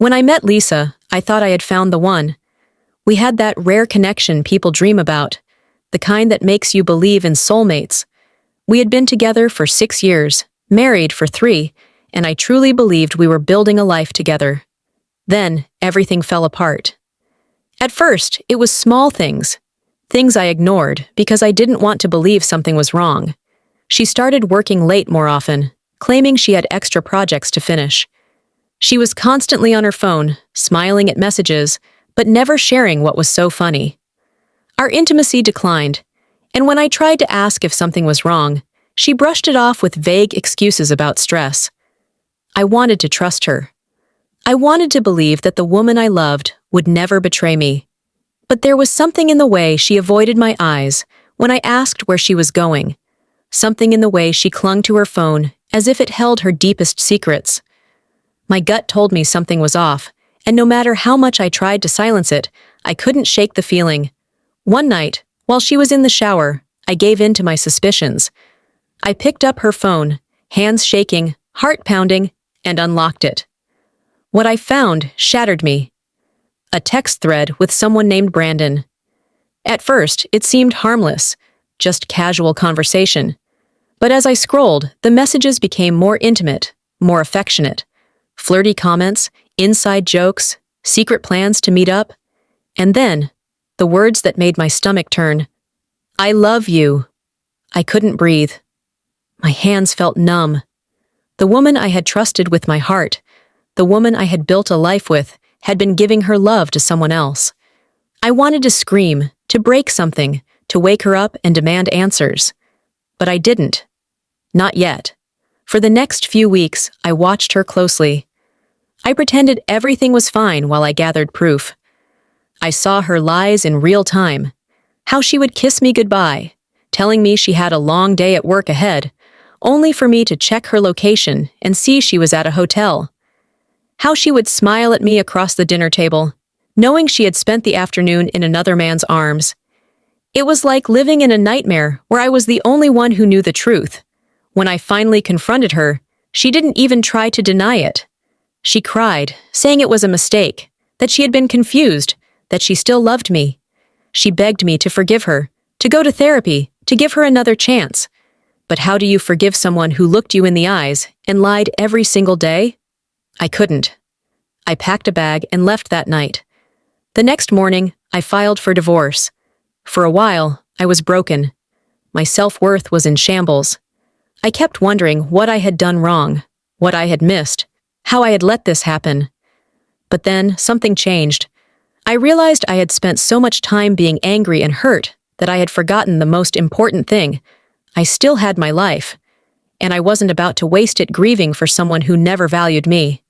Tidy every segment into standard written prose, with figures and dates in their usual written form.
When I met Lisa, I thought I had found the one. We had that rare connection people dream about, the kind that makes you believe in soulmates. We had been together for 6 years, married for 3, and I truly believed we were building a life together. Then, everything fell apart. At first, it was small things I ignored because I didn't want to believe something was wrong. She started working late more often, claiming she had extra projects to finish. She was constantly on her phone, smiling at messages, but never sharing what was so funny. Our intimacy declined, and when I tried to ask if something was wrong, she brushed it off with vague excuses about stress. I wanted to trust her. I wanted to believe that the woman I loved would never betray me. But there was something in the way she avoided my eyes when I asked where she was going, something in the way she clung to her phone as if it held her deepest secrets. My gut told me something was off, and no matter how much I tried to silence it, I couldn't shake the feeling. One night, while she was in the shower, I gave in to my suspicions. I picked up her phone, hands shaking, heart pounding, and unlocked it. What I found shattered me. A text thread with someone named Brandon. At first, it seemed harmless, just casual conversation. But as I scrolled, the messages became more intimate, more affectionate. Flirty comments, inside jokes, secret plans to meet up. And then, the words that made my stomach turn. I love you. I couldn't breathe. My hands felt numb. The woman I had trusted with my heart, the woman I had built a life with, had been giving her love to someone else. I wanted to scream, to break something, to wake her up and demand answers. But I didn't. Not yet. For the next few weeks, I watched her closely. I pretended everything was fine while I gathered proof. I saw her lies in real time. How she would kiss me goodbye, telling me she had a long day at work ahead, only for me to check her location and see she was at a hotel. How she would smile at me across the dinner table, knowing she had spent the afternoon in another man's arms. It was like living in a nightmare where I was the only one who knew the truth. When I finally confronted her, she didn't even try to deny it. She cried, saying it was a mistake, that she had been confused, that she still loved me. She begged me to forgive her, to go to therapy, to give her another chance. But how do you forgive someone who looked you in the eyes and lied every single day? I couldn't. I packed a bag and left that night. The next morning, I filed for divorce. For a while, I was broken. My self-worth was in shambles. I kept wondering what I had done wrong, what I had missed, how I had let this happen. But then something changed. I realized I had spent so much time being angry and hurt that I had forgotten the most important thing. I still had my life, and I wasn't about to waste it grieving for someone who never valued me.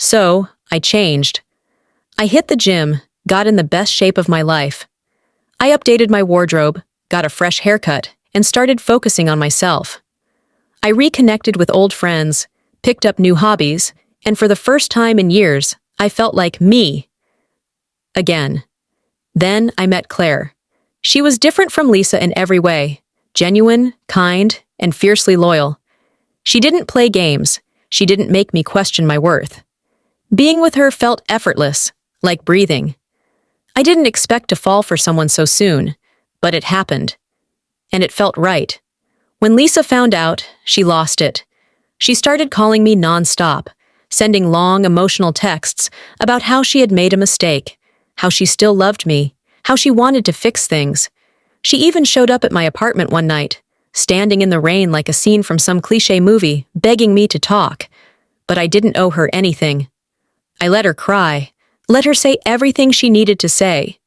So, I changed. I hit the gym, got in the best shape of my life. I updated my wardrobe, got a fresh haircut, and started focusing on myself. I reconnected with old friends, picked up new hobbies, and for the first time in years, I felt like me. Again. Then I met Claire. She was different from Lisa in every way, genuine, kind, and fiercely loyal. She didn't play games. She didn't make me question my worth. Being with her felt effortless, like breathing. I didn't expect to fall for someone so soon, but it happened. And it felt right. When Lisa found out, she lost it. She started calling me nonstop, sending long, emotional texts about how she had made a mistake, how she still loved me, how she wanted to fix things. She even showed up at my apartment one night, standing in the rain like a scene from some cliché movie, begging me to talk. But I didn't owe her anything. I let her cry, let her say everything she needed to say.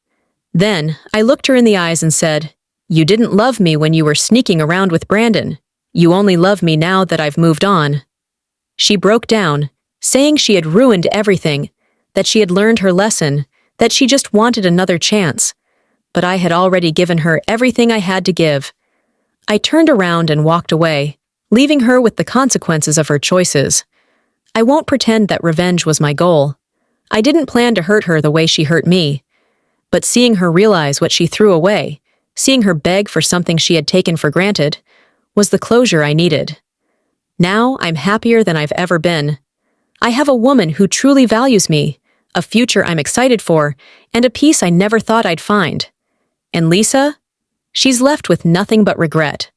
Then, I looked her in the eyes and said, "You didn't love me when you were sneaking around with Brandon. You only love me now that I've moved on." She broke down, saying she had ruined everything, that she had learned her lesson, that she just wanted another chance. But I had already given her everything I had to give. I turned around and walked away, leaving her with the consequences of her choices. I won't pretend that revenge was my goal. I didn't plan to hurt her the way she hurt me. But seeing her realize what she threw away, seeing her beg for something she had taken for granted, was the closure I needed. Now I'm happier than I've ever been. I have a woman who truly values me, a future I'm excited for, and a peace I never thought I'd find. And Lisa? She's left with nothing but regret.